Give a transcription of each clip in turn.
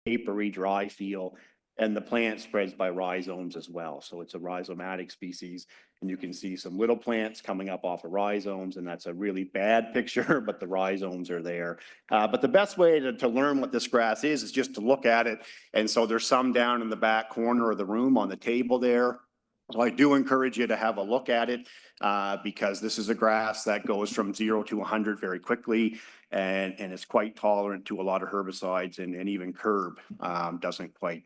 papery, dry feel, and the plant spreads by rhizomes as well. So it's a rhizomatic species, and you can see some little plants coming up off of rhizomes, and that's a really bad picture, but the rhizomes are there. But the best way to learn what this grass is just to look at it. And so there's some down in the back corner of the room on the table there. So I do encourage you to have a look at it because this is a grass that goes from 0 to 100 very quickly, and it's quite tolerant to a lot of herbicides, and even curb doesn't quite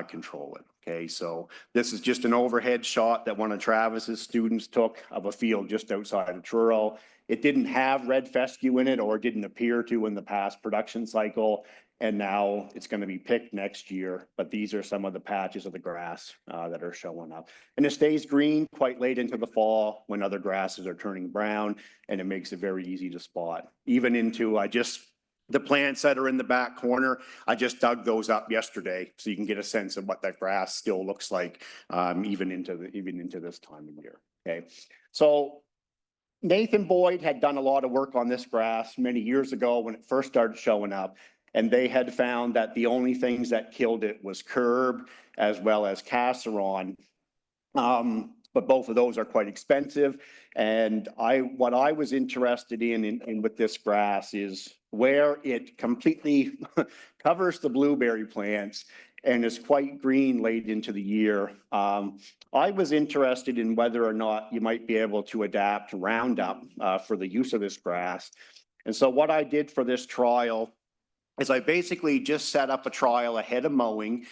control it. Okay, so this is just an overhead shot that one of Travis's students took of a field just outside of Truro. It didn't have red fescue in it, or didn't appear to in the past production cycle. And now it's going to be picked next year. But these are some of the patches of the grass that are showing up. And it stays green quite late into the fall when other grasses are turning brown, and it makes it very easy to spot. Even into the plants that are in the back corner, I just dug those up yesterday, so you can get a sense of what that grass still looks like even into this time of year. Okay, so Nathan Boyd had done a lot of work on this grass many years ago when it first started showing up. And they had found that the only things that killed it was curb as well as casseron. But both of those are quite expensive. And what I was interested in with this grass is where it completely covers the blueberry plants and is quite green late into the year. I was interested in whether or not you might be able to adapt Roundup for the use of this grass. And so what I did for this trial is I basically just set up a trial ahead of mowing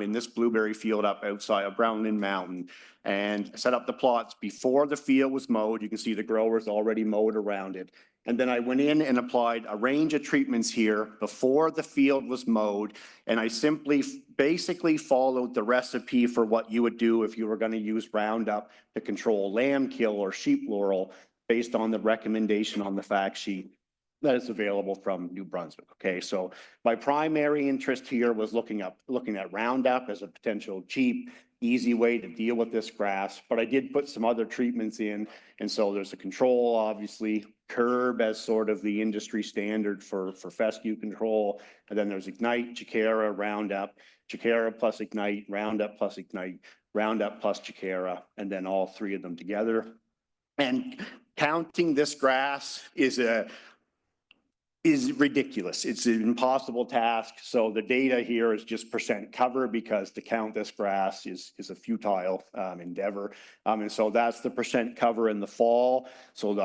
in this blueberry field up outside of Brownland Mountain, and set up the plots before the field was mowed. You can see the growers already mowed around it. And then I went in and applied a range of treatments here before the field was mowed. And I simply basically followed the recipe for what you would do if you were going to use Roundup to control lamb kill or sheep laurel, based on the recommendation on the fact sheet that is available from New Brunswick. Okay, so my primary interest here was looking at Roundup as a potential cheap, easy way to deal with this grass, but I did put some other treatments in. And so there's a control, obviously, curb as sort of the industry standard for fescue control. And then there's Ignite, Chiquera, Roundup, Chiquera plus Ignite, Roundup plus Ignite, Roundup plus Chiquera, and then all three of them together. And counting this grass is ridiculous. It's an impossible task. So the data here is just percent cover, because to count this grass is a futile endeavor. And so that's the percent cover in the fall. So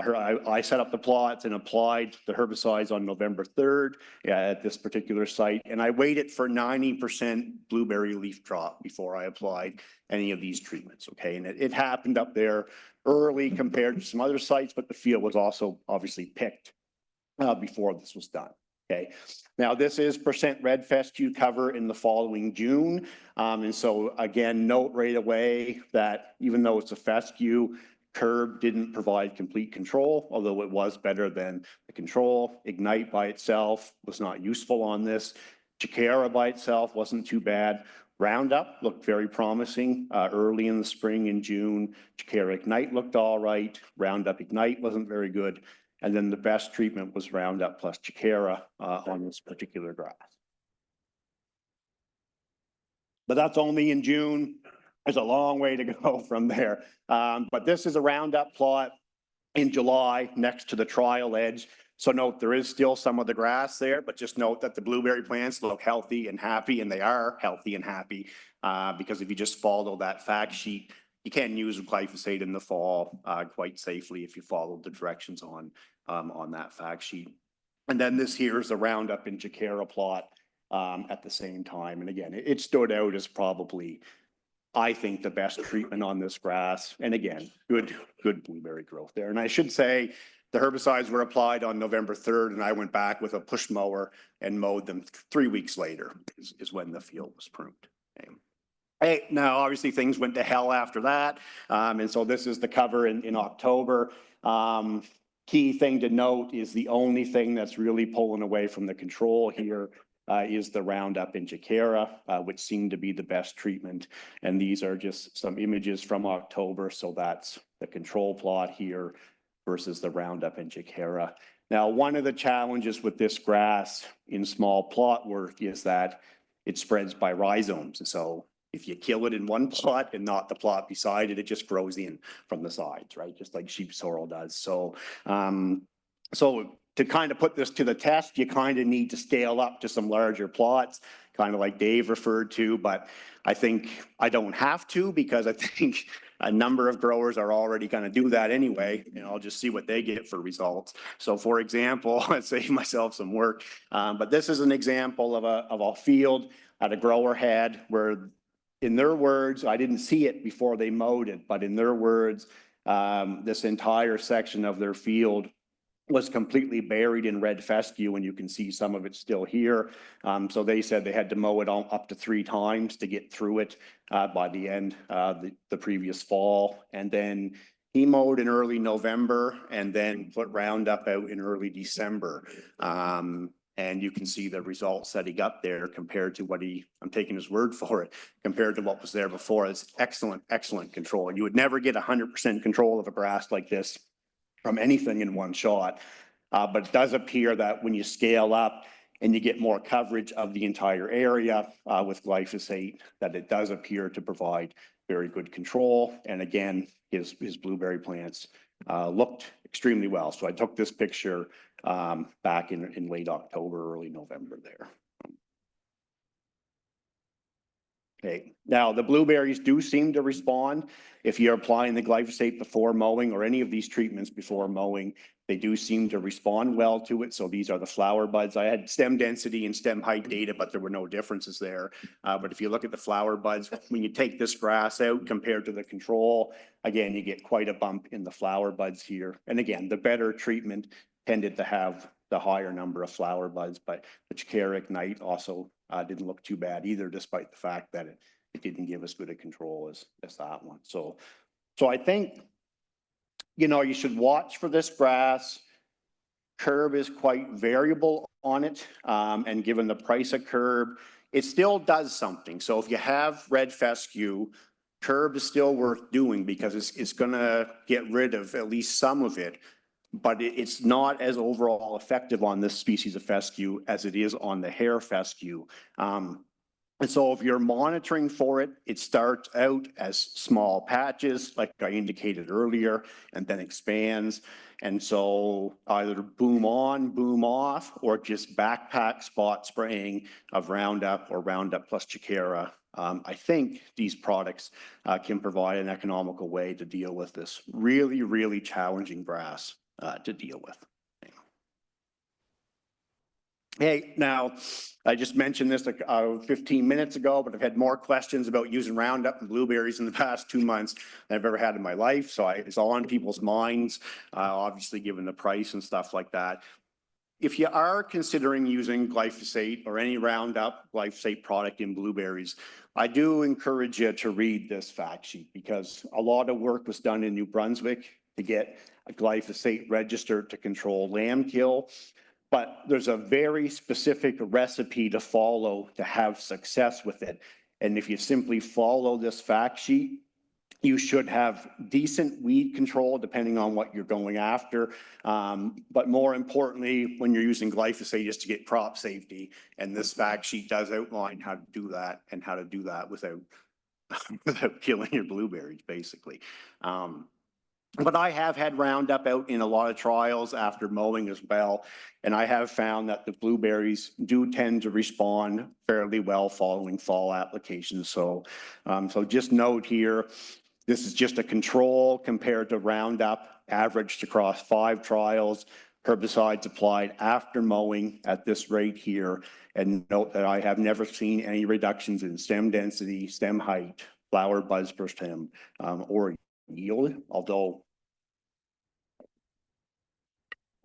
I set up the plots and applied the herbicides on November 3rd at this particular site. And I waited for 90% blueberry leaf drop before I applied any of these treatments. Okay, and it happened up there early compared to some other sites, but the field was also obviously picked before this was done. Okay, now this is percent red fescue cover in the following June. And so again, note right away that even though it's a fescue, curb didn't provide complete control, although it was better than the control. Ignite by itself was not useful on this. Chiquera by itself wasn't too bad. Roundup looked very promising early in the spring in June. Chiquera Ignite looked all right. Roundup Ignite wasn't very good. And then the best treatment was Roundup plus Chiquera on this particular grass. But that's only in June. There's a long way to go from there. But this is a Roundup plot in July next to the trial edge. So note there is still some of the grass there, but just note that the blueberry plants look healthy and happy, and they are healthy and happy because if you just follow that fact sheet, you can use glyphosate in the fall quite safely if you follow the directions on that fact sheet. And then this here is a Roundup in Chiquera plot at the same time. And again, it stood out as probably, I think, the best treatment on this grass. And again, good blueberry growth there. And I should say the herbicides were applied on November 3rd, and I went back with a push mower and mowed them 3 weeks later is when the field was pruned. Okay. Hey, now obviously things went to hell after that. And so this is the cover in October. Key thing to note is the only thing that's really pulling away from the control here is the Roundup in Chiquera, which seemed to be the best treatment. And these are just some images from October. So that's the control plot here versus the Roundup in Chiquera. Now, one of the challenges with this grass in small plot work is that it spreads by rhizomes. And so if you kill it in one plot and not the plot beside it, it just grows in from the sides, right? Just like sheep sorrel does. So, so to kind of put this to the test, you kind of need to scale up to some larger plots, kind of like Dave referred to, but I think I don't have to, because I think a number of growers are already going to do that anyway, and I'll just see what they get for results. So for example, I'd save myself some work, but this is an example of a field that a grower had where, in their words, I didn't see it before they mowed it, but in their words, this entire section of their field was completely buried in red fescue, and you can see some of it still here. So they said they had to mow it up to 3 times to get through it by the end, the previous fall. And then he mowed in early November and then put Roundup out in early December. And you can see the results that he got there compared to what I'm taking his word for it, compared to what was there before. It's excellent, excellent control. And you would never get 100% control of a grass like this from anything in one shot. But it does appear that when you scale up and you get more coverage of the entire area with glyphosate, that it does appear to provide very good control. And again, his blueberry plants looked extremely well. So I took this picture back in late October, early November there. Okay. Now, the blueberries do seem to respond. If you're applying the glyphosate before mowing or any of these treatments before mowing, they do seem to respond well to it. So these are the flower buds. I had stem density and stem height data, but there were no differences there. But if you look at the flower buds, when you take this grass out compared to the control, again, you get quite a bump in the flower buds here. And again, the better treatment tended to have the higher number of flower buds, but the Chicaera Ignite also didn't look too bad either, despite the fact that it didn't give as good a control as that one. So I think, you know, you should watch for this grass. Curb is quite variable on it, and given the price of curb, it still does something. So if you have red fescue, curb is still worth doing because it's going to get rid of at least some of it, but it's not as overall effective on this species of fescue as it is on the hair fescue. And so if you're monitoring for it, it starts out as small patches, like I indicated earlier, and then expands. And so either boom on, boom off, or just backpack spot spraying of Roundup or Roundup plus Chicaera. I think these products can provide an economical way to deal with this really, really challenging grass to deal with. Hey, now, I just mentioned this 15 minutes ago, but I've had more questions about using Roundup and blueberries in the past 2 months than I've ever had in my life. So it's all on people's minds, obviously given the price and stuff like that. If you are considering using glyphosate or any Roundup glyphosate product in blueberries, I do encourage you to read this fact sheet, because a lot of work was done in New Brunswick to get a glyphosate registered to control lamb kill. But there's a very specific recipe to follow to have success with it. And if you simply follow this fact sheet, you should have decent weed control depending on what you're going after. But more importantly, when you're using glyphosate, is to get crop safety. And this fact sheet does outline how to do that, and how to do that without, without killing your blueberries, basically. But I have had Roundup out in a lot of trials after mowing as well. And I have found that the blueberries do tend to respond fairly well following fall applications. So, so just note here, this is just a control compared to Roundup averaged across 5 trials, herbicides applied after mowing at this rate here. And note that I have never seen any reductions in stem density, stem height, flower buds per stem, or yield, although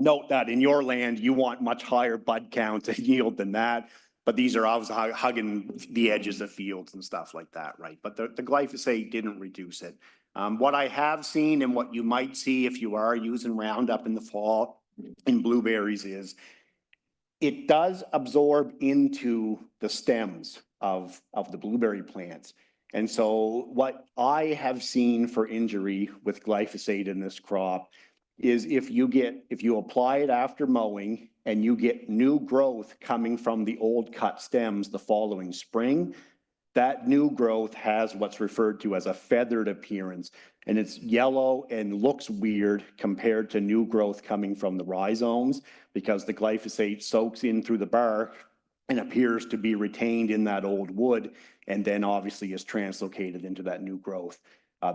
note that in your land, you want much higher bud counts and yield than that. But these are obviously hugging the edges of fields and stuff like that, right? But the glyphosate didn't reduce it. What I have seen, and what you might see if you are using Roundup in the fall in blueberries, is it does absorb into the stems of the blueberry plants. And so what I have seen for injury with glyphosate in this crop is if you apply it after mowing and you get new growth coming from the old cut stems the following spring, that new growth has what's referred to as a feathered appearance, and it's yellow and looks weird compared to new growth coming from the rhizomes because the glyphosate soaks in through the bark and appears to be retained in that old wood, and then obviously is translocated into that new growth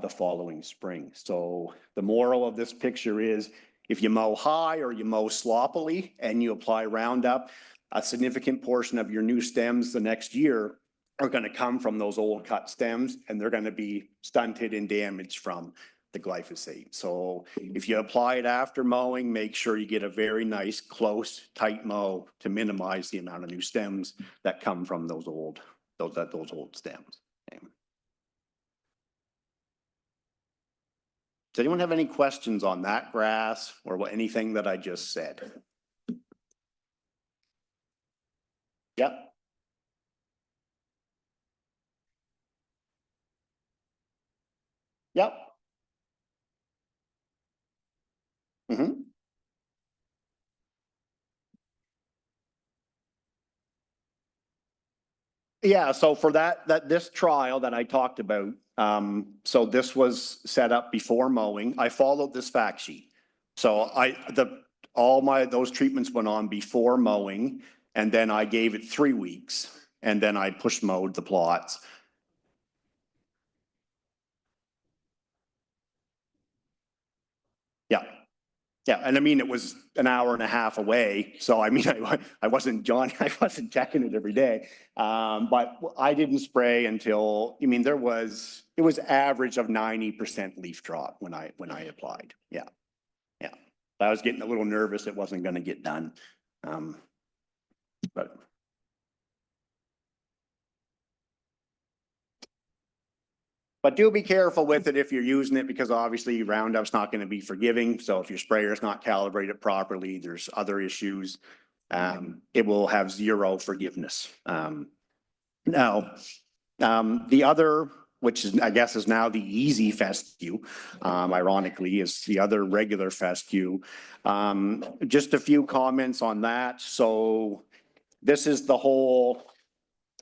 the following spring. So the moral of this picture is if you mow high or you mow sloppily and you apply Roundup, a significant portion of your new stems the next year are going to come from those old cut stems, and they're going to be stunted and damaged from the glyphosate. So if you apply it after mowing, make sure you get a very nice, close, tight mow to minimize the amount of new stems that come from those old stems. Okay. Does anyone have any questions on that grass or anything that I just said? Yep. Yep. Mm-hmm. Yeah, so for this trial that I talked about, so this was set up before mowing. I followed this fact sheet. So those treatments went on before mowing, and then I gave it 3 weeks, and then I push mowed the plots. Yeah. Yeah, and I mean, it was an hour and a half away. So I mean, I wasn't checking it every day. But I didn't spray until, I mean, it was average of 90% leaf drop when I applied. Yeah. Yeah. I was getting a little nervous. It wasn't going to get done. But do be careful with it if you're using it, because obviously Roundup's not going to be forgiving. So if your sprayer is not calibrated properly, there's other issues. It will have zero forgiveness. Now, the other, which is, I guess, is now the easy fescue, ironically, is the other regular fescue. Just a few comments on that. So this is the whole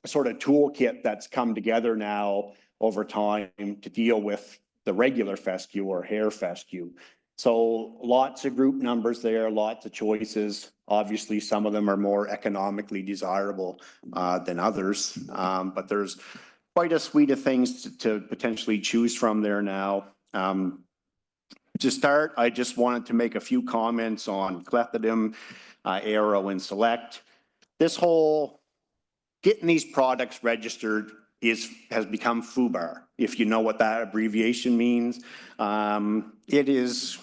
sort of toolkit that's come together now over time to deal with the regular fescue or hair fescue. So lots of group numbers there, lots of choices. Obviously, some of them are more economically desirable than others, but there's quite a suite of things to potentially choose from there now. To start, I just wanted to make a few comments on clethodim, Aero, and Select. This whole getting these products registered has become FUBAR, if you know what that abbreviation means. It is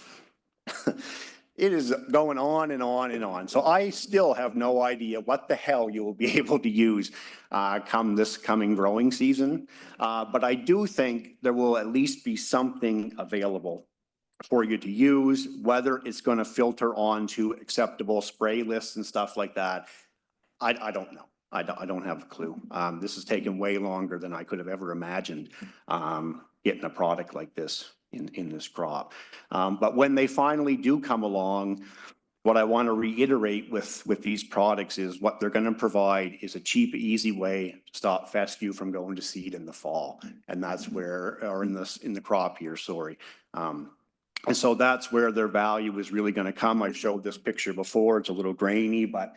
going on and on and on. So I still have no idea what the hell you will be able to use come this coming growing season. But I do think there will at least be something available for you to use. Whether it's going to filter onto acceptable spray lists and stuff like that, I don't know. I don't have a clue. This has taken way longer than I could have ever imagined getting a product like this in this crop. But when they finally do come along, what I want to reiterate with these products is what they're going to provide is a cheap, easy way to stop fescue from going to seed in the fall. And that's where, or in the crop year, sorry. And so that's where their value is really going to come. I've showed this picture before. It's a little grainy, but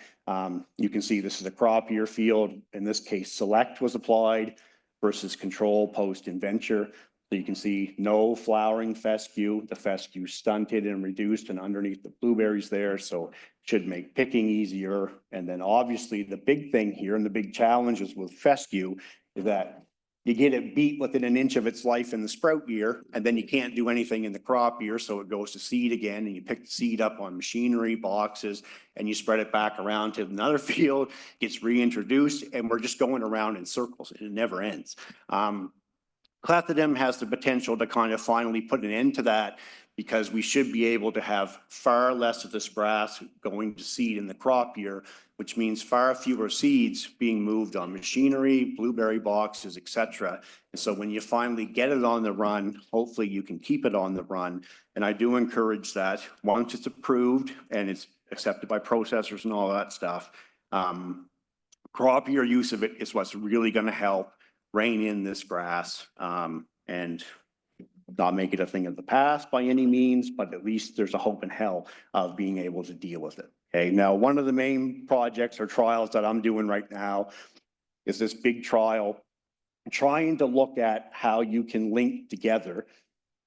you can see this is a crop year field. In this case, Select was applied versus Control post Inventure. So you can see no flowering fescue. The fescue stunted and reduced and underneath the blueberries there. So should make picking easier. And then obviously the big thing here and the big challenges with fescue is that you get it beat within an inch of its life in the sprout year, and then you can't do anything in the crop year, so it goes to seed again, and you pick the seed up on machinery, boxes, and you spread it back around to another field, gets reintroduced, and we're just going around in circles, and it never ends. Clethodim has the potential to kind of finally put an end to that, because we should be able to have far less of this grass going to seed in the crop year, which means far fewer seeds being moved on machinery, blueberry boxes, etc. And so when you finally get it on the run, hopefully you can keep it on the run. And I do encourage that once it's approved and it's accepted by processors and all that stuff. Crop year use of it is what's really going to help rein in this grass and not make it a thing of the past by any means, but at least there's a hope in hell of being able to deal with it. Okay, now one of the main projects or trials that I'm doing right now is this big trial trying to look at how you can link together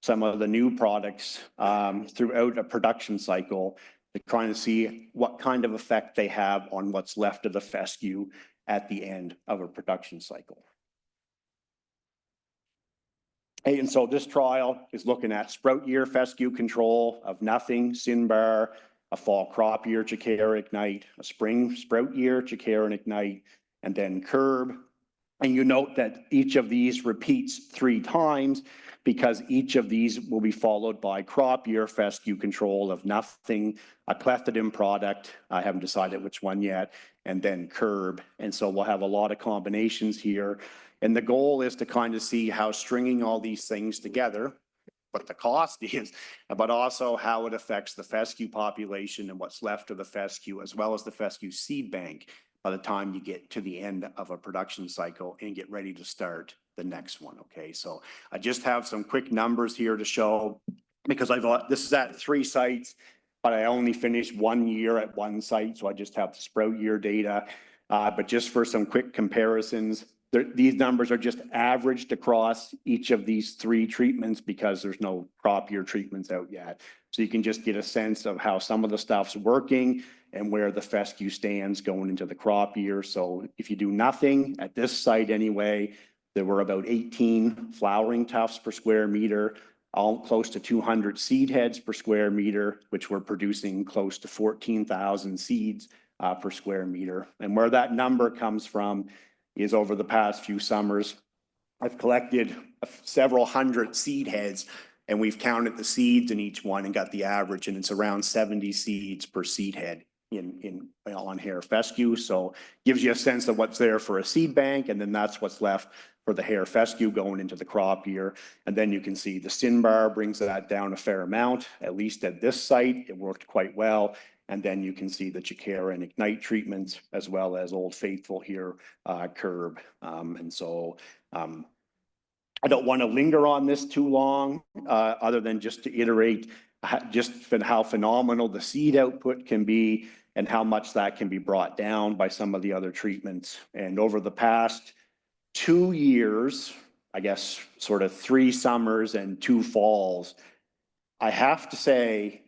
some of the new products throughout a production cycle, to trying to see what kind of effect they have on what's left of the fescue at the end of a production cycle. And so this trial is looking at sprout year fescue control of nothing, Sinbar, a fall crop year, Chicair Ignite, a spring sprout year, Chicair and Ignite, and then curb. And you note that each of these repeats 3 times because each of these will be followed by crop year fescue control of nothing, a clethodim product, I haven't decided which one yet, and then curb. And so we'll have a lot of combinations here. And the goal is to kind of see how stringing all these things together, what the cost is, but also how it affects the fescue population and what's left of the fescue, as well as the fescue seed bank by the time you get to the end of a production cycle and get ready to start the next one. Okay, so I just have some quick numbers here to show, because I thought this is at 3 sites, but I only finished 1 year at 1 site, so I just have the sprout year data. But just for some quick comparisons, these numbers are just averaged across each of these 3 treatments because there's no crop year treatments out yet. So you can just get a sense of how some of the stuff's working and where the fescue stands going into the crop year. So if you do nothing at this site anyway, there were about 18 flowering tufts per square meter, all close to 200 seed heads per square meter, which were producing close to 14,000 seeds per square meter. And where that number comes from is over the past few summers, I've collected several hundred seed heads and we've counted the seeds in each one and got the average, and it's around 70 seeds per seed head on hair fescue. So gives you a sense of what's there for a seed bank, and then that's what's left for the hair fescue going into the crop year. And then you can see the Sinbar brings that down a fair amount, at least at this site, it worked quite well. And then you can see the Chicair and Ignite treatments, as well as Old Faithful here, curb. And so I don't want to linger on this too long, other than just to iterate just how phenomenal the seed output can be and how much that can be brought down by some of the other treatments. And over the past 2 years, I guess sort of 3 summers and 2 falls, I have to say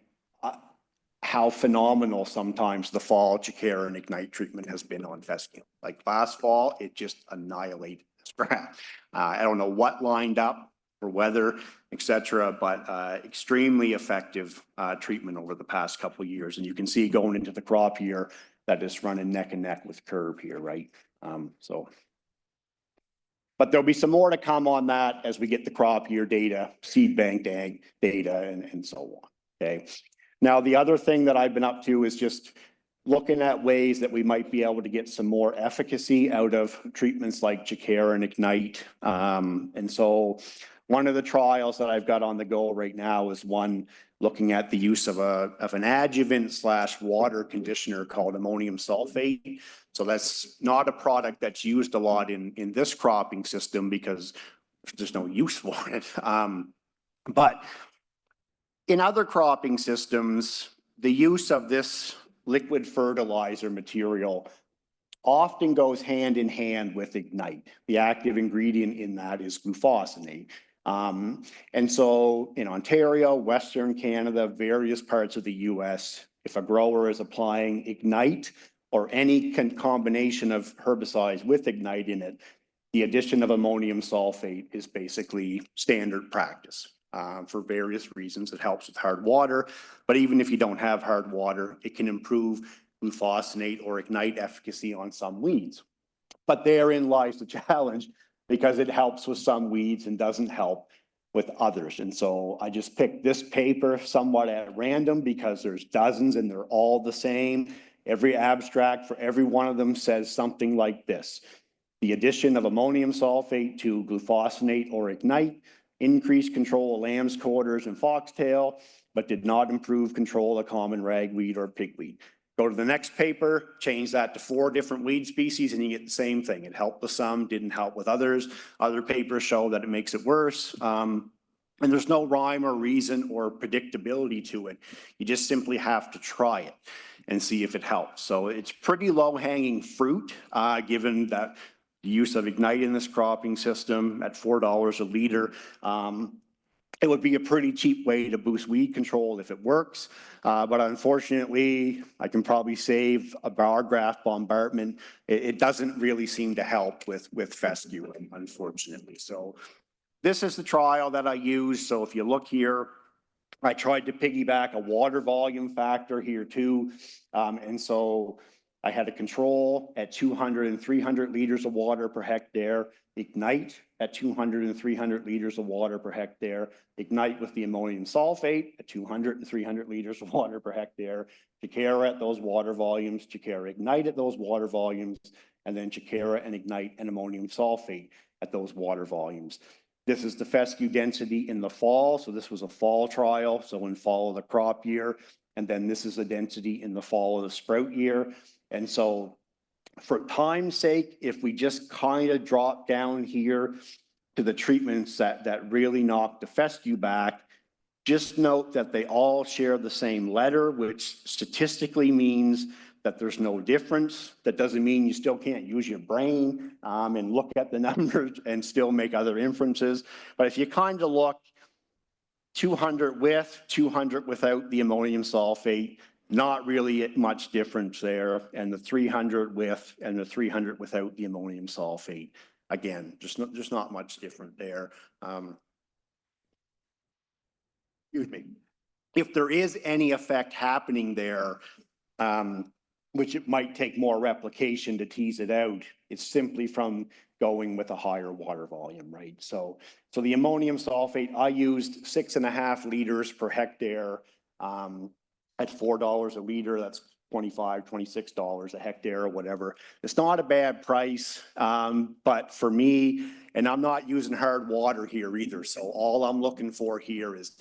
how phenomenal sometimes the fall Chicair and Ignite treatment has been on fescue. Like last fall, it just annihilated this grass. I don't know what lined up for weather, etc., but extremely effective treatment over the past couple of years. And you can see going into the crop year that is running neck and neck with curb here, right? But there'll be some more to come on that as we get the crop year data, seed bank data, and so on. Okay. Now, the other thing that I've been up to is just looking at ways that we might be able to get some more efficacy out of treatments like Chicair and Ignite. And so one of the trials that I've got on the go right now is one looking at the use of an adjuvant / water conditioner called ammonium sulfate. So that's not a product that's used a lot in this cropping system because there's no use for it. But in other cropping systems, the use of this liquid fertilizer material often goes hand in hand with Ignite. The active ingredient in that is glufosinate. And so in Ontario, Western Canada, various parts of the US, if a grower is applying Ignite or any combination of herbicides with Ignite in it, the addition of ammonium sulfate is basically standard practice. For various reasons. It helps with hard water, but even if you don't have hard water, it can improve glufosinate or Ignite efficacy on some weeds. But therein lies the challenge, because it helps with some weeds and doesn't help with others. And so I just picked this paper somewhat at random because there's dozens and they're all the same. Every abstract for every one of them says something like this: the addition of ammonium sulfate to glufosinate or Ignite increased control of lamb's quarters and foxtail, but did not improve control of common ragweed or pigweed. Go to the next paper, change that to 4 different weed species, and you get the same thing. It helped with some, didn't help with others. Other papers show that it makes it worse. And there's no rhyme or reason or predictability to it. You just simply have to try it and see if it helps. So it's pretty low-hanging fruit, given that the use of Ignite in this cropping system at $4 a liter. It would be a pretty cheap way to boost weed control if it works. But unfortunately, I can probably save a bar graph bombardment. It doesn't really seem to help with fescue, unfortunately. So this is the trial that I used. So if you look here, I tried to piggyback a water volume factor here too. And so I had a control at 200 and 300 liters of water per hectare, Ignite at 200 and 300 liters of water per hectare, Ignite with the ammonium sulfate at 200 and 300 liters of water per hectare, Chikara at those water volumes, Chikara Ignite at those water volumes, and then Chikara and Ignite and ammonium sulfate at those water volumes. This is the fescue density in the fall. So this was a fall trial. So in fall of the crop year. And then this is the density in the fall of the sprout year. And so for time's sake, if we just kind of drop down here to the treatments that really knock the fescue back, just note that they all share the same letter, which statistically means that there's no difference. That doesn't mean you still can't use your brain and look at the numbers and still make other inferences. But if you kind of look 200 with, 200 without the ammonium sulfate, not really much difference there. And the 300 with and the 300 without the ammonium sulfate. Again, just not much different there. Excuse me. If there is any effect happening there, which it might take more replication to tease it out, it's simply from going with a higher water volume, right? So the ammonium sulfate, I used 6.5 liters per hectare at $4 a liter. That's $25, $26 a hectare or whatever. It's not a bad price, but for me, and I'm not using hard water here either. So all I'm looking for here is,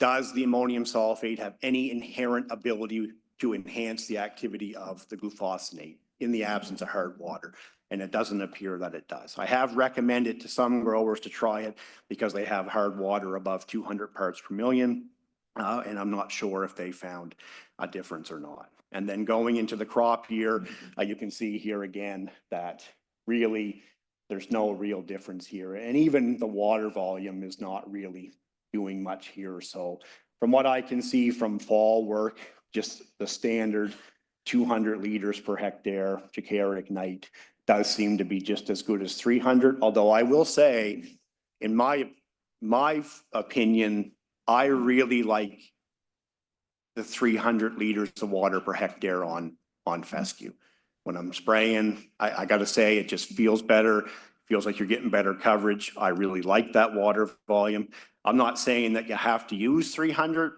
does the ammonium sulfate have any inherent ability to enhance the activity of the glufosinate in the absence of hard water? And it doesn't appear that it does. I have recommended to some growers to try it because they have hard water above 200 parts per million. And I'm not sure if they found a difference or not. And then going into the crop year, you can see here again that really there's no real difference here. And even the water volume is not really doing much here. So from what I can see from fall work, just the standard 200 liters per hectare Chikara Ignite does seem to be just as good as 300. Although I will say, in my opinion, I really like the 300 liters of water per hectare on fescue. When I'm spraying, I got to say, it just feels better. Feels like you're getting better coverage. I really like that water volume. I'm not saying that you have to use 300.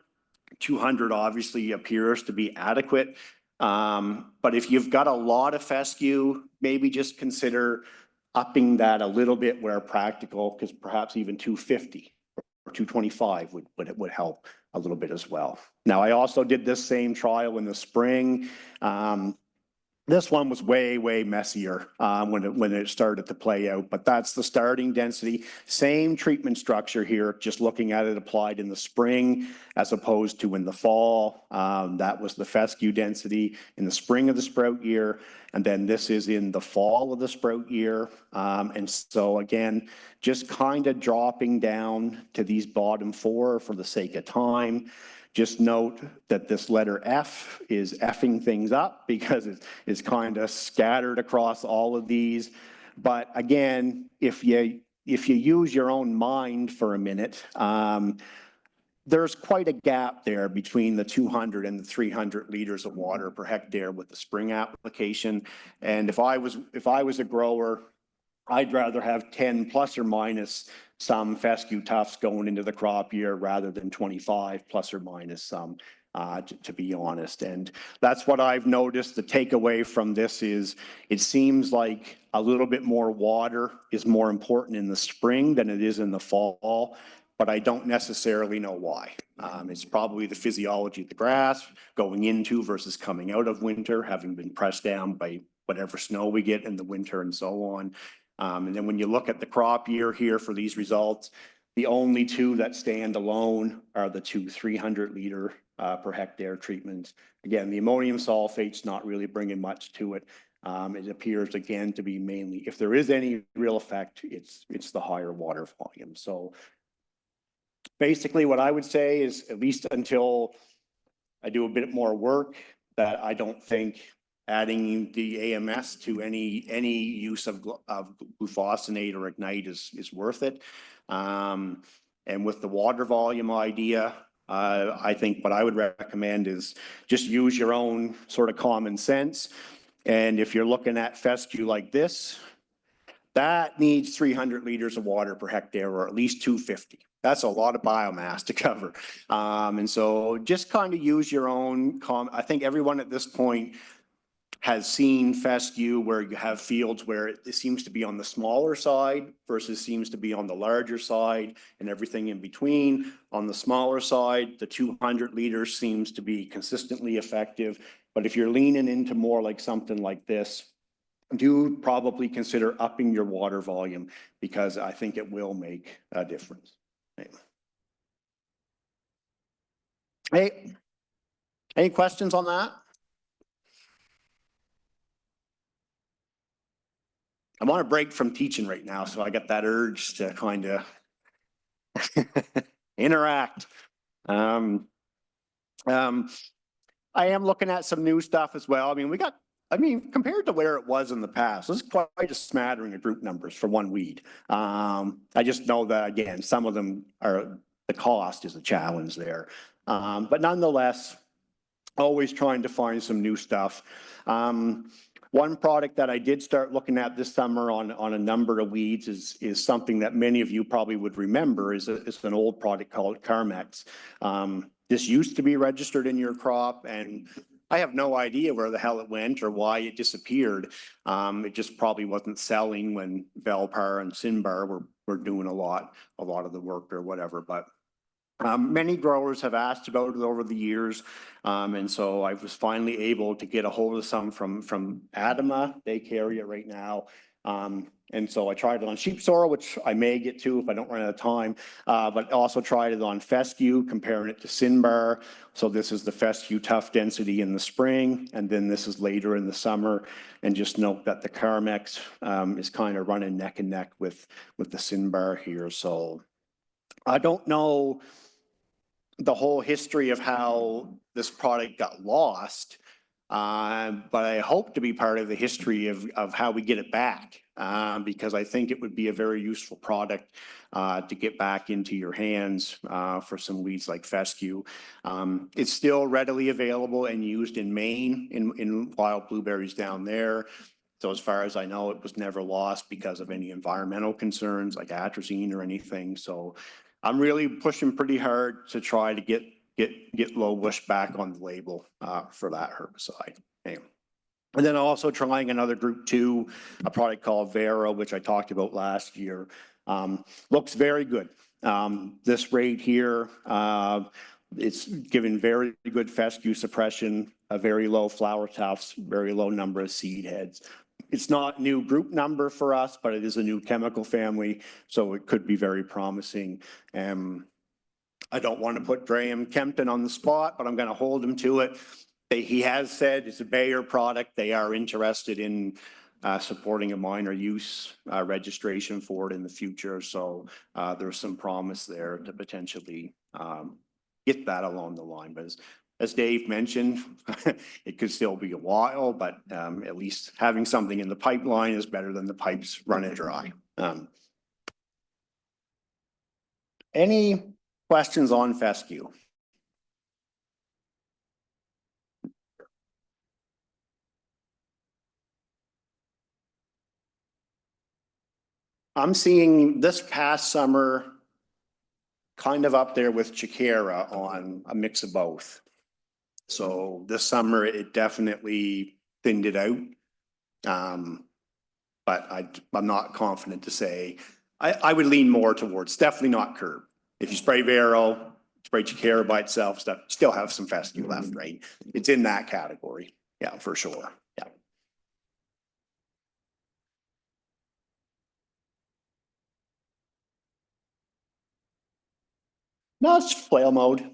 200 obviously appears to be adequate. But if you've got a lot of fescue, maybe just consider upping that a little bit where practical, because perhaps even 250 or 225 would help a little bit as well. Now, I also did this same trial in the spring. This one was way messier when it started to play out, but that's the starting density. Same treatment structure here, just looking at it applied in the spring as opposed to in the fall. That was the fescue density in the spring of the sprout year, and then this is in the fall of the sprout year. And so again, just kind of dropping down to these bottom 4 for the sake of time. Just note that this letter F is effing things up because it's kind of scattered across all of these. But again, if you use your own mind for a minute, there's quite a gap there between the 200 and the 300 liters of water per hectare with the spring application. And if I was a grower, I'd rather have 10 plus or minus some fescue tufts going into the crop year rather than 25 plus or minus some, to be honest. And that's what I've noticed. The takeaway from this is it seems like a little bit more water is more important in the spring than it is in the fall. but I don't necessarily know why. It's probably the physiology of the grass going into versus coming out of winter, having been pressed down by whatever snow we get in the winter and so on. And then when you look at the crop year here for these results, the only two that stand alone are the two 300 liter per hectare treatments. Again, the ammonium sulfate's not really bringing much to it. It appears again to be mainly, if there is any real effect, it's the higher water volume. So basically what I would say is, at least until I do a bit more work, that I don't think adding the AMS to any use of glufosinate or Ignite is worth it. And with the water volume idea, I think what I would recommend is just use your own sort of common sense. And if you're looking at fescue like this, that needs 300 liters of water per hectare, or at least 250. That's a lot of biomass to cover. And so just kind of use your own, I think everyone at this point has seen fescue where you have fields where it seems to be on the smaller side versus seems to be on the larger side, and everything in between. On the smaller side, the 200 liters seems to be consistently effective. But if you're leaning into more like something like this, do probably consider upping your water volume, because I think it will make a difference. Hey, any questions on that? I'm on a break from teaching right now, so I got that urge to kind of interact. I am looking at some new stuff as well. I mean, compared to where it was in the past, there's quite a smattering of group numbers for one weed. I just know that, again, some of them are, the cost is a challenge there. But nonetheless, always trying to find some new stuff. One product that I did start looking at this summer on a number of weeds is something that many of you probably would remember is an old product called Carmex. This used to be registered in your crop, and I have no idea where the hell it went or why it disappeared. It just probably wasn't selling when Velpar and Sinbar were doing a lot of the work or whatever. But many growers have asked about it over the years, and so I was finally able to get a hold of some from Adama. They carry it right now. And so I tried it on sheep sorrel, which I may get to if I don't run out of time, but also tried it on fescue, comparing it to Sinbar. So this is the fescue tough density in the spring, and then this is later in the summer. And just note that the Carmex is kind of running neck and neck with the Sinbar here. So I don't know the whole history of how this product got lost, but I hope to be part of the history of how we get it back, because I think it would be a very useful product to get back into your hands for some weeds like fescue. It's still readily available and used in Maine in wild blueberries down there. So as far as I know, it was never lost because of any environmental concerns like atrazine or anything. So I'm really pushing pretty hard to try to get low bush back on the label for that herbicide. Anyway. And then also trying another group 2, a product called Vera, which I talked about last year. Looks very good. This rate here, it's given very good fescue suppression, a very low flower tufts, very low number of seed heads. It's not new group number for us, but it is a new chemical family, so it could be very promising. I don't want to put Graham Kempton on the spot, but I'm going to hold him to it. He has said it's a Bayer product. They are interested in supporting a minor use registration for it in the future. So there's some promise there to potentially get that along the line. But as Dave mentioned, it could still be a while, but at least having something in the pipeline is better than the pipes running dry. Any questions on fescue? I'm seeing this past summer kind of up there with Chiquera on a mix of both. So this summer it definitely thinned it out. But I'm not confident to say. I would lean more towards definitely not curb. If you spray Vero, spray Chiquera by itself, stuff, still have some fescue left, right? It's in that category. Yeah, for sure. Yeah. No, it's flail mode.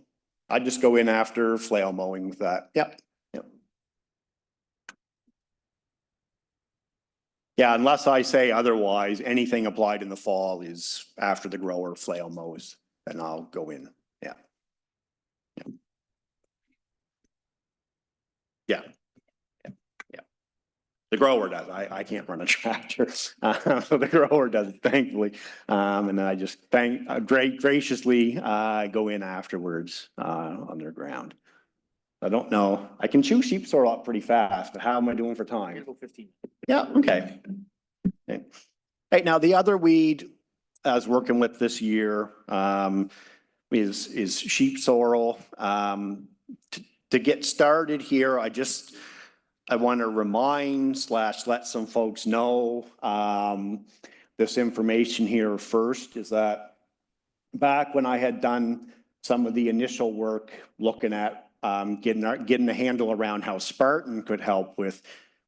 I just go in after flail mowing with that. Yep. Yep. Yeah, unless I say otherwise, anything applied in the fall is after the grower flail mows, then I'll go in. Yeah. Yeah. Yeah. The grower does. I can't run a tractor. So the grower does it, thankfully. And then I just graciously go in afterwards on their ground. I don't know. I can chew sheep sorrel up pretty fast, but how am I doing for time? 15. Yeah, okay. Okay. Hey, now the other weed I was working with this year is sheep sorrel. To get started here, I want to remind / let some folks know this information here first is that back when I had done some of the initial work looking at getting a handle around how Spartan could help with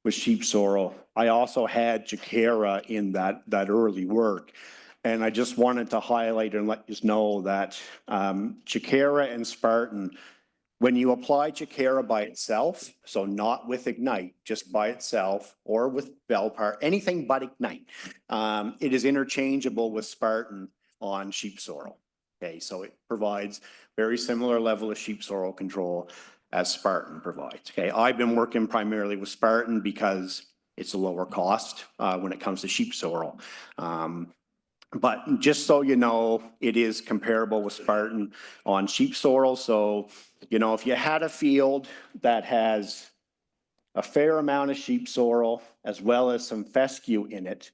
sheep sorrel, I also had Chiquera in that early work. And I just wanted to highlight and let you know that Chiquera and Spartan, when you apply Chiquera by itself, so not with Ignite, just by itself or with Velpar, anything but Ignite, it is interchangeable with Spartan on sheep sorrel. Okay, so it provides very similar level of sheep sorrel control as Spartan provides. Okay, I've been working primarily with Spartan because it's a lower cost when it comes to sheep sorrel. But just so you know, it is comparable with Spartan on sheep sorrel. So, you know, if you had a field that has a fair amount of sheep sorrel as well as some fescue in it,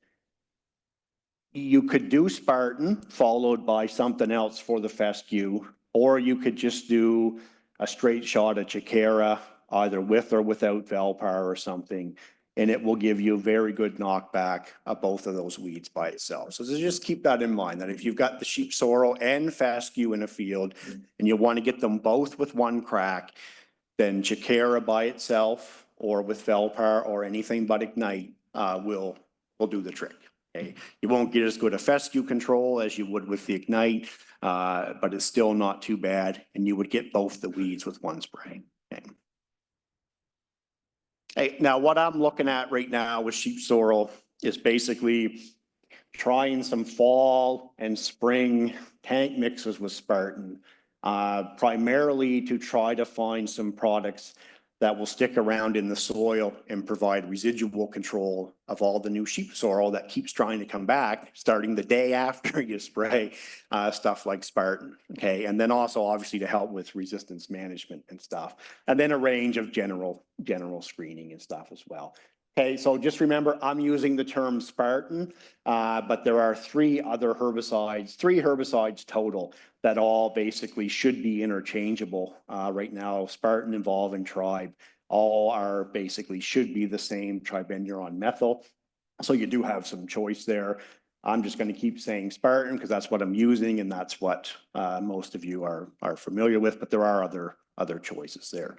you could do Spartan followed by something else for the fescue, or you could just do a straight shot of Chiquera, either with or without Velpar or something, and it will give you a very good knockback of both of those weeds by itself. So just keep that in mind, that if you've got the sheep sorrel and fescue in a field and you want to get them both with one crack, then Chiquera by itself or with Velpar or anything but Ignite will do the trick. Okay, you won't get as good a fescue control as you would with the Ignite, but it's still not too bad, and you would get both the weeds with one spray. Okay. Hey, now what I'm looking at right now with sheep sorrel is basically trying some fall and spring tank mixes with Spartan, primarily to try to find some products that will stick around in the soil and provide residual control of all the new sheep sorrel that keeps trying to come back starting the day after you spray stuff like Spartan. Okay, and then also obviously to help with resistance management and stuff, and then a range of general screening and stuff as well. Okay, so just remember, I'm using the term Spartan, but there are three herbicides total that all basically should be interchangeable. Right now, Spartan, Evolve, and Tribe all are basically should be the same tribenduron methyl. So you do have some choice there. I'm just going to keep saying Spartan because that's what I'm using and that's what most of you are familiar with, but there are other choices there.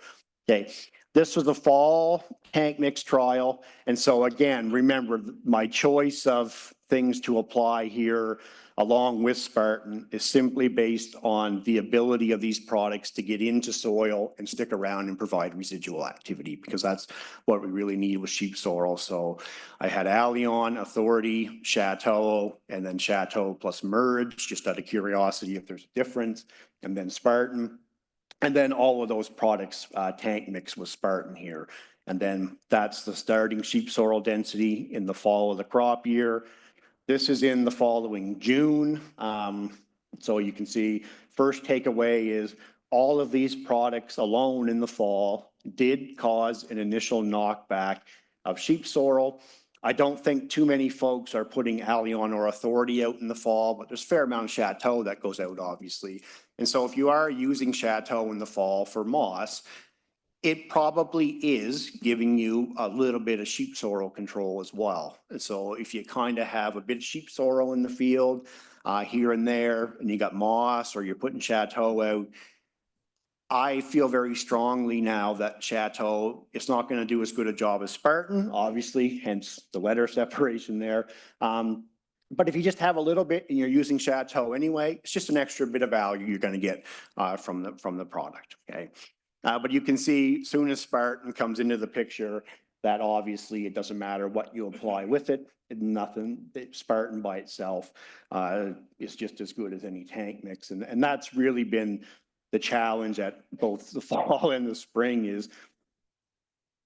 Okay, this was a fall tank mix trial. And so again, remember my choice of things to apply here along with Spartan is simply based on the ability of these products to get into soil and stick around and provide residual activity, because that's what we really need with sheep sorrel. So I had Allion, Authority, Chateau, and then Chateau plus Merge, just out of curiosity if there's a difference, and then Spartan. And then all of those products tank mix with Spartan here. And then that's the starting sheep sorrel density in the fall of the crop year. This is in the following June. So you can see first takeaway is all of these products alone in the fall did cause an initial knockback of sheep sorrel. I don't think too many folks are putting Allion or Authority out in the fall, but there's a fair amount of Chateau that goes out, obviously. And so if you are using Chateau in the fall for moss, it probably is giving you a little bit of sheep sorrel control as well. And so if you kind of have a bit of sheep sorrel in the field, here and there, and you got moss or you're putting Chateau out, I feel very strongly now that Chateau is not going to do as good a job as Spartan, obviously, hence the letter separation there. But if you just have a little bit and you're using Chateau anyway, it's just an extra bit of value you're going to get from the product. Okay, but you can see as soon as Spartan comes into the picture, that obviously it doesn't matter what you apply with it. Nothing. Spartan by itself is just as good as any tank mix, and that's really been the challenge at both the fall and the spring. Is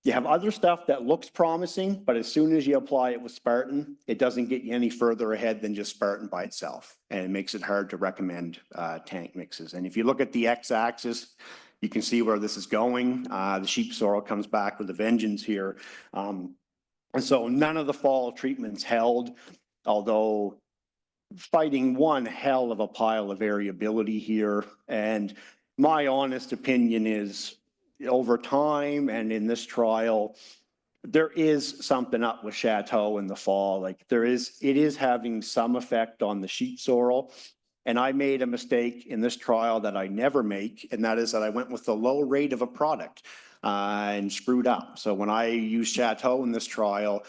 you have other stuff that looks promising, but as soon as you apply it with Spartan, it doesn't get you any further ahead than just Spartan by itself. And it makes it hard to recommend tank mixes. And if you look at the x-axis, you can see where this is going. The sheep sorrel comes back with a vengeance here. And so none of the fall treatments held, although fighting one hell of a pile of variability here. And my honest opinion is, over time and in this trial, there is something up with Chateau in the fall. Like it is having some effect on the sheep sorrel. And I made a mistake in this trial that I never make, and that is that I went with the low rate of a product and screwed up. So when I used Chateau in this trial,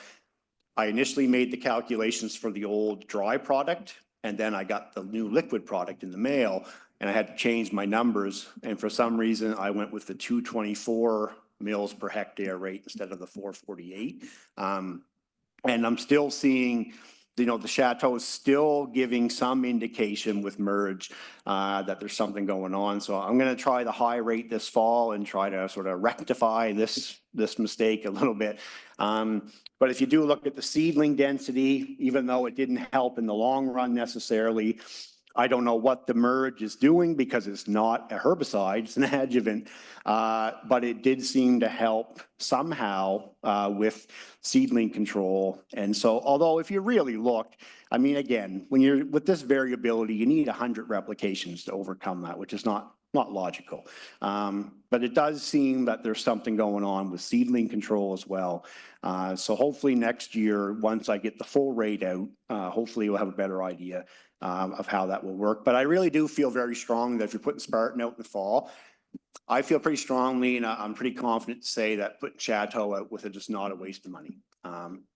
I initially made the calculations for the old dry product, and then I got the new liquid product in the mail, and I had to change my numbers. And for some reason, I went with the 224 mils per hectare rate instead of the 448. And I'm still seeing, the Chateau is still giving some indication with merge that there's something going on. So I'm going to try the high rate this fall and try to sort of rectify this mistake a little bit. But if you do look at the seedling density, even though it didn't help in the long run necessarily, I don't know what the merge is doing because it's not a herbicide, it's an adjuvant, but it did seem to help somehow with seedling control. And so, although if you really look, I mean, again, when you're with this variability, you need 100 replications to overcome that, which is not logical. But it does seem that there's something going on with seedling control as well. So hopefully next year, once I get the full rate out, hopefully we'll have a better idea of how that will work. But I really do feel very strong that if you're putting Spartan out in the fall, I feel pretty strongly, and I'm pretty confident to say that putting Chateau out with it is not a waste of money.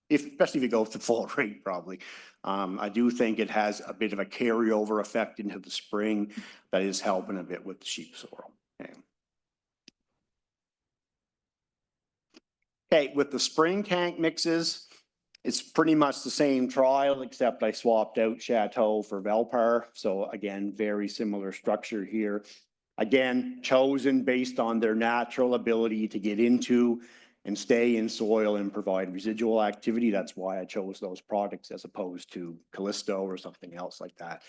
Especially if you go with the full rate, probably. I do think it has a bit of a carryover effect into the spring that is helping a bit with the sheep sorrel. Okay, with the spring tank mixes, it's pretty much the same trial, except I swapped out Chateau for Velpar. So again, very similar structure here. Again, chosen based on their natural ability to get into and stay in soil and provide residual activity. That's why I chose those products as opposed to Callisto or something else like that.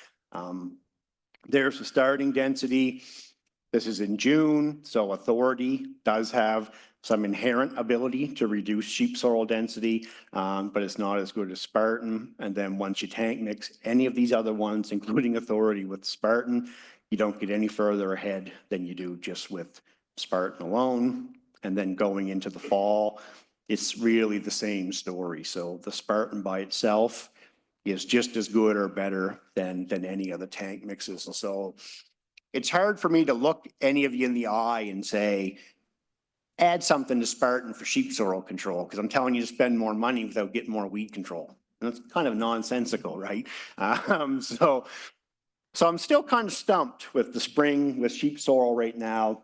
There's the starting density. This is in June, so Authority does have some inherent ability to reduce sheep sorrel density, but it's not as good as Spartan. And then once you tank mix any of these other ones, including Authority with Spartan, you don't get any further ahead than you do just with Spartan alone. And then going into the fall, it's really the same story. So the Spartan by itself is just as good or better than any of the tank mixes. And so it's hard for me to look any of you in the eye and say, add something to Spartan for sheep sorrel control, because I'm telling you to spend more money without getting more weed control. And that's kind of nonsensical, right? So I'm still kind of stumped with the spring with sheep sorrel right now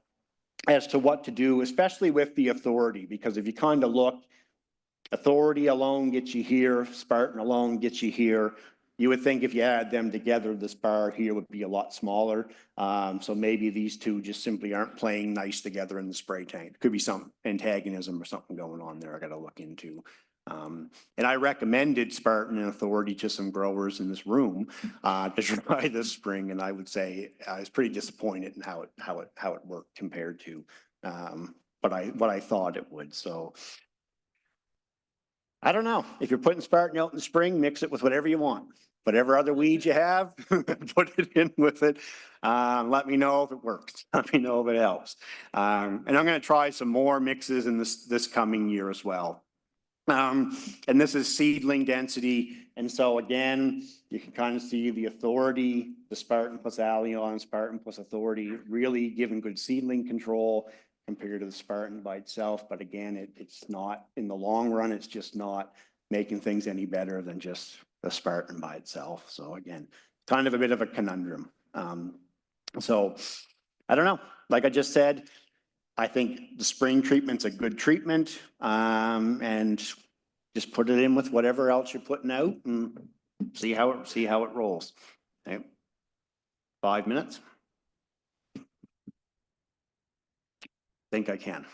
as to what to do, especially with the Authority, because if you kind of look, Authority alone gets you here, Spartan alone gets you here. You would think if you add them together, this bar here would be a lot smaller. So maybe these two just simply aren't playing nice together in the spray tank. Could be some antagonism or something going on there I got to look into. And I recommended Spartan and Authority to some growers in this room to try this spring, and I would say I was pretty disappointed in how it worked compared to what I thought it would. So I don't know. If you're putting Spartan out in the spring, mix it with whatever you want. Whatever other weeds you have, put it in with it. Let me know if it works. Let me know if it helps. And I'm going to try some more mixes in this coming year as well. And this is seedling density. And so again, you can kind of see the authority, the Spartan plus Allion, Spartan plus authority, really giving good seedling control compared to the Spartan by itself. But again, it's not, in the long run, it's just not making things any better than just the Spartan by itself. So again, kind of a bit of a conundrum. So I don't know, like I just said, I think the spring treatment's a good treatment, and just put it in with whatever else you're putting out and see how it rolls. Okay. 5 minutes. Think I can.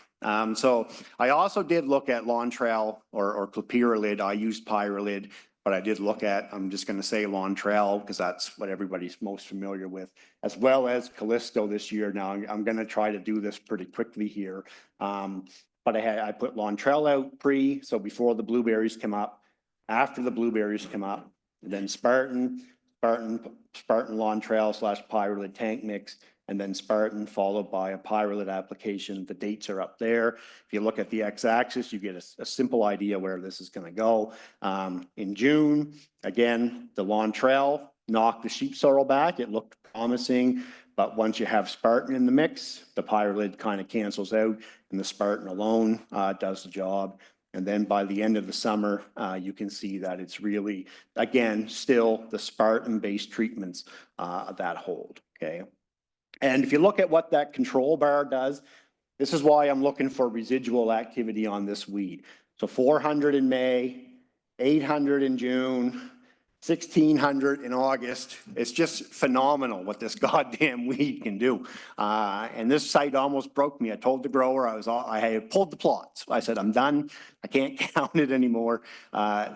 So I also did look at lawn trail or clopyralid. I used pyralid, but I did look at, I'm just going to say lawn trail because that's what everybody's most familiar with, as well as Callisto this year. Now I'm going to try to do this pretty quickly here. But I put lawn trail out pre, so before the blueberries come up, after the blueberries come up, and then Spartan lawn trail / pyralid tank mix, and then Spartan followed by a pyralid application. The dates are up there. If you look at the x-axis, you get a simple idea where this is going to go. In June, again, the lawn trail knocked the sheep sorrel back. It looked promising, but once you have Spartan in the mix, the pyralid kind of cancels out, and the Spartan alone does the job. And then by the end of the summer, you can see that it's really, again, still the Spartan-based treatments that hold, okay? And if you look at what that control bar does, this is why I'm looking for residual activity on this weed. So 400 in May, 800 in June, 1,600 in August. It's just phenomenal what this goddamn weed can do. And this site almost broke me. I told the grower I had pulled the plots. I said, I'm done. I can't count it anymore.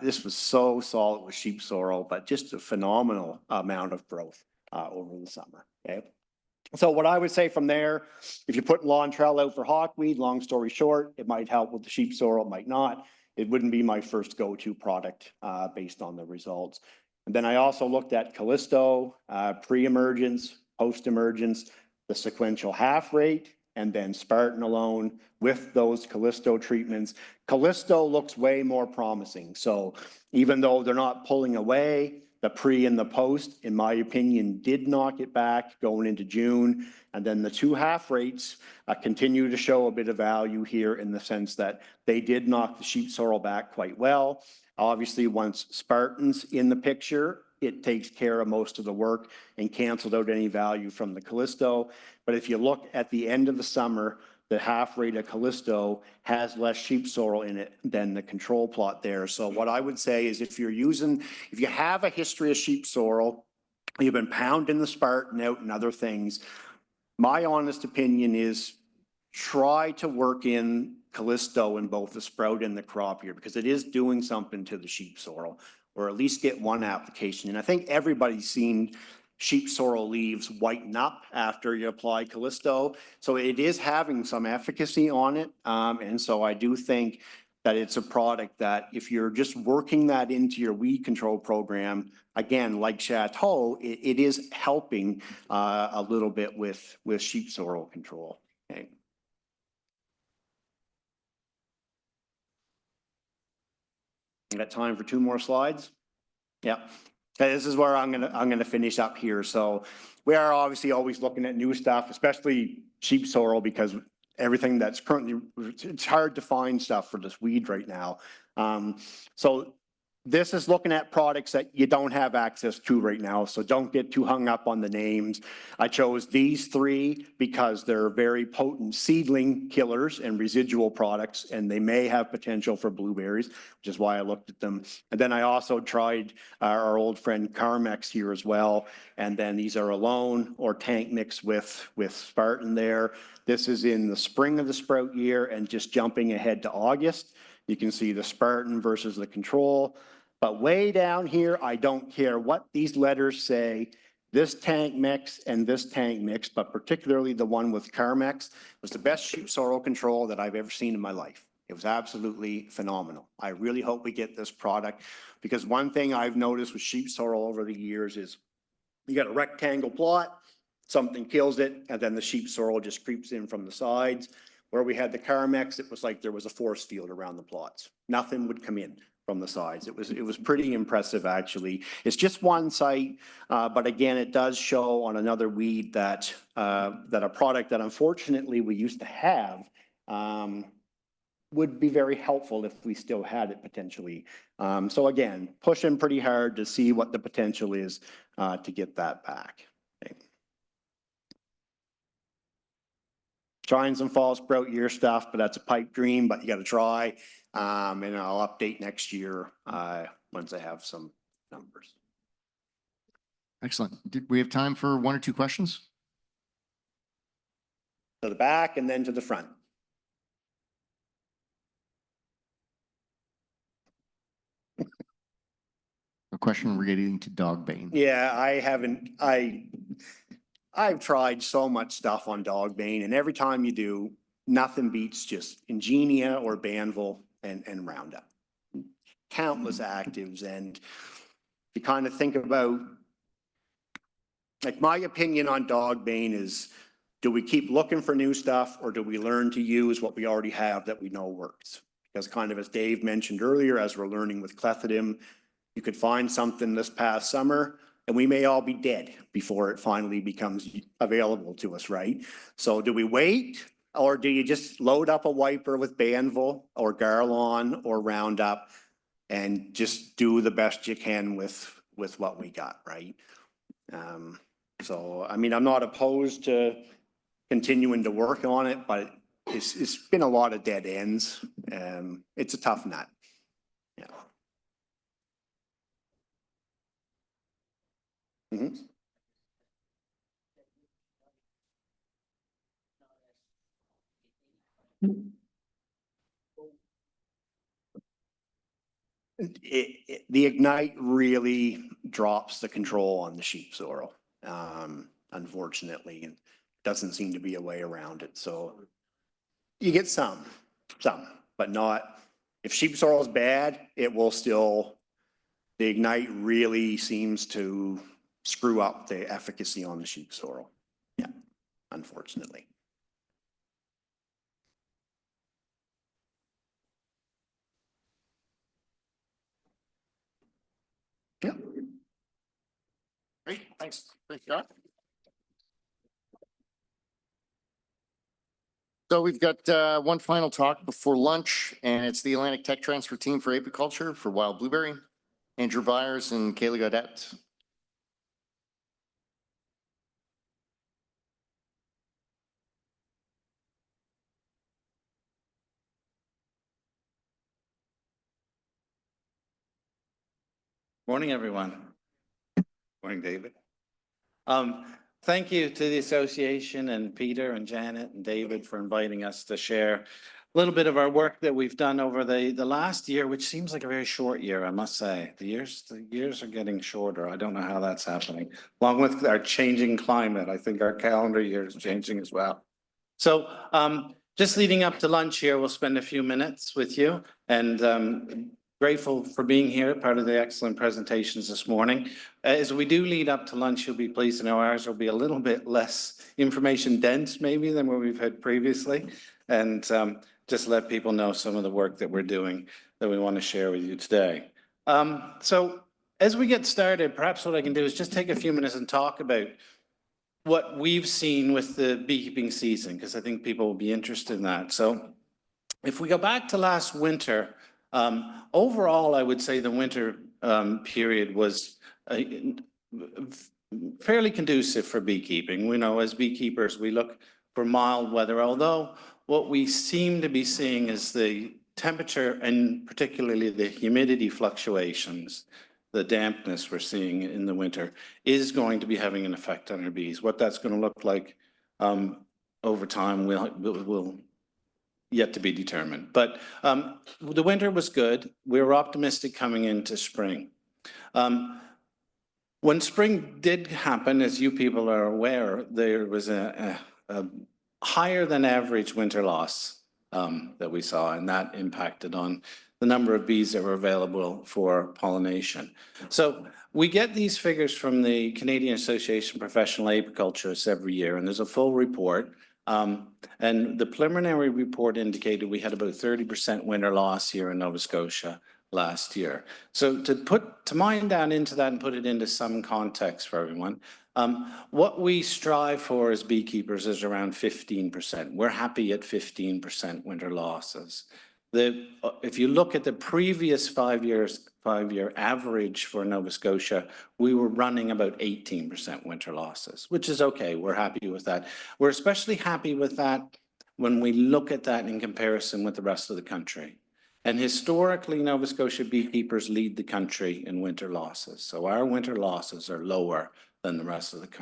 This was so solid with sheep sorrel, but just a phenomenal amount of growth over the summer, okay? So what I would say from there, if you put lawn trail out for hawkweed, long story short, it might help with the sheep sorrel, it might not. It wouldn't be my first go-to product based on the results. And then I also looked at Callisto, pre-emergence, post-emergence, the sequential half rate, and then Spartan alone with those Callisto treatments. Callisto looks way more promising. So even though they're not pulling away, the pre and the post, in my opinion, did knock it back going into June. And then the two half rates continue to show a bit of value here in the sense that they did knock the sheep sorrel back quite well. Obviously, once Spartan's in the picture, it takes care of most of the work and canceled out any value from the Callisto. But if you look at the end of the summer, the half rate of Callisto has less sheep sorrel in it than the control plot there. So what I would say is if you have a history of sheep sorrel, you've been pounding the Spartan out and other things, my honest opinion is try to work in Callisto in both the sprout and the crop here because it is doing something to the sheep sorrel, or at least get one application. And I think everybody's seen sheep sorrel leaves whiten up after you apply Callisto. So it is having some efficacy on it. And so I do think that it's a product that if you're just working that into your weed control program, again, like Chateau, it is helping a little bit with sheep sorrel control. Okay. I got time for 2 more slides. Yeah. Okay, this is where I'm gonna finish up here. So we are obviously always looking at new stuff, especially sheep sorrel, because everything that's currently, it's hard to find stuff for this weed right now. So this is looking at products that you don't have access to right now, so don't get too hung up on the names. I chose these 3 because they're very potent seedling killers and residual products, and they may have potential for blueberries, which is why I looked at them. And then I also tried our old friend Carmex here as well, and then these are alone or tank mix with Spartan there. This is in the spring of the sprout year, and just jumping ahead to August, you can see the Spartan versus the control. But way down here, I don't care what these letters say, this tank mix and this tank mix, but particularly the one with Carmex, was the best sheep sorrel control that I've ever seen in my life. It was absolutely phenomenal. I really hope we get this product, because one thing I've noticed with sheep sorrel over the years is you got a rectangle plot, something kills it, and then the sheep sorrel just creeps in from the sides. Where we had the Carmex, it was like there was a force field around the plots. Nothing would come in from the sides. It was pretty impressive, actually. It's just one site, but again, it does show on another weed that that a product that unfortunately we used to have would be very helpful if we still had it potentially. So again, pushing pretty hard to see what the potential is to get that back. Okay. Trying some fall sprout year stuff, but that's a pipe dream, but you got to try. And I'll update next year once I have some numbers. Excellent. Did we have time for one or two questions? To the back and then to the front. A question relating to dog bane. Yeah, I've tried so much stuff on dog bane, and every time you do, nothing beats just Ingenia or Banville and Roundup. Countless actives, and you kind of think about, like, my opinion on dog bane is, do we keep looking for new stuff, or do we learn to use what we already have that we know works? Because kind of as Dave mentioned earlier, as we're learning with clethodim, you could find something this past summer and we may all be dead before it finally becomes available to us, right? So do we wait, or do you just load up a wiper with Banville or Garlon or Roundup and just do the best you can with what we got, right? So, I mean, I'm not opposed to continuing to work on it, but it's been a lot of dead ends. It's a tough nut. Yeah. Mm-hmm. The Ignite really drops the control on the sheep sorrel, unfortunately, and doesn't seem to be a way around it. So you get some, but not, if sheep sorrel is bad, it will still, the Ignite really seems to screw up the efficacy on the sheep sorrel. Yeah, unfortunately. Yeah. Great, thanks. Thanks, Scott. So we've got one final talk before lunch, and it's the Atlantic Tech Transfer Team for Apiculture for Wild Blueberry, Andrew Byers and Kaylee Gaudette. Morning, everyone. Morning, David. Thank you to the association and Peter and Janet and David for inviting us to share a little bit of our work that we've done over the last year, which seems like a very short year, I must say. The years are getting shorter. I don't know how that's happening. Along with our changing climate, I think our calendar year is changing as well. So just leading up to lunch here, we'll spend a few minutes with you, and grateful for being here, part of the excellent presentations this morning. As we do lead up to lunch, you'll be pleased to know ours will be a little bit less information dense maybe than what we've had previously. And just let people know some of the work that we're doing that we want to share with you today. So as we get started, perhaps what I can do is just take a few minutes and talk about what we've seen with the beekeeping season, because I think people will be interested in that. So if we go back to last winter, overall, I would say the winter period was fairly conducive for beekeeping. We know as beekeepers, we look for mild weather, although what we seem to be seeing is the temperature and particularly the humidity fluctuations, the dampness we're seeing in the winter is going to be having an effect on our bees. What that's going to look like over time will yet to be determined. But the winter was good. We were optimistic coming into spring. When spring did happen, as you people are aware, there was a higher than average winter loss that we saw, and that impacted on the number of bees that were available for pollination. So we get these figures from the Canadian Association of Professional Apiculturists every year, and there's a full report. And the preliminary report indicated we had about 30% winter loss here in Nova Scotia last year. So to mine down into that and put it into some context for everyone, what we strive for as beekeepers is around 15%. We're happy at 15% winter losses. If you look at the previous 5 years, 5-year average for Nova Scotia, we were running about 18% winter losses, which is okay. We're happy with that. We're especially happy with that when we look at that in comparison with the rest of the country. And historically, Nova Scotia beekeepers lead the country in winter losses. So our winter losses are lower than the rest of the country.